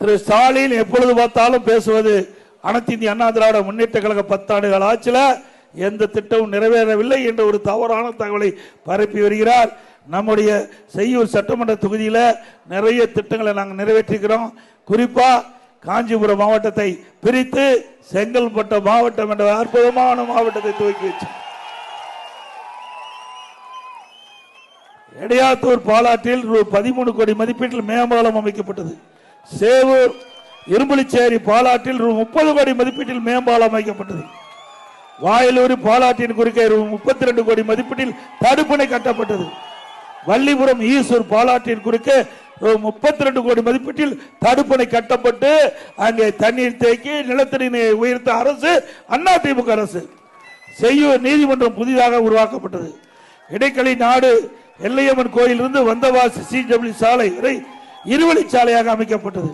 திரு ஸ்டாலின் எப்பொழுது பார்த்தாலும் பேசுவது அனைத்து இந்திய அண்ணா திராவிட முன்னேற்ற கழக 10 ஆண்டுகள் ஆட்சியில் எந்த திட்டமும் நிறைவேறவில்லை என்ற ஒரு தவறான தகவலை பரப்பி வருகிறார். நம்முடைய செய்யூர் சட்டமன்ற தொகுதியில் நிறைய திட்டங்களை நாங்கள் நிறைவேற்றிக்கிறோம். குறிப்பா காஞ்சிபுரம் மாவட்டத்தை பிரித்து செங்கல்பட்டு மாவட்டம் என்ற அற்புதமான மாவட்டத்தை துவக்கி வச்சோம். எடையாத்தூர் பாலாற்றில் 13 கோடி மதிப்பீட்டில் மேம்பாலம் அமைக்கப்பட்டது. சேவூர் இரும்புலிச்சேரி பாலாற்றில் 30 கோடி மதிப்பீட்டில் மேம்பாலம் அமைக்கப்பட்டது. வாயிலூர் பாலாற்றின் குறுக்கே 32 கோடி மதிப்பீட்டில் தடுப்பணை கட்டப்பட்டது. வள்ளிபுரம் ஈசூர் பாலாற்றின் குறுக்கே 32 கோடி மதிப்பீட்டில் தடுப்பணை கட்டப்பட்டு அங்கே தண்ணீர் தேக்கி நிலத்தடி உயர்த்த அரசு அதிமுக அரசு. செய்யூர் நீதிமன்றம் புதிதாக உருவாக்கப்பட்டது. இடைக்களி நாடு எல்லையம்மன் கோயிலிருந்து வந்தவாசி CW சாலை வரை இருவழி சாலையாக அமைக்கப்பட்டது.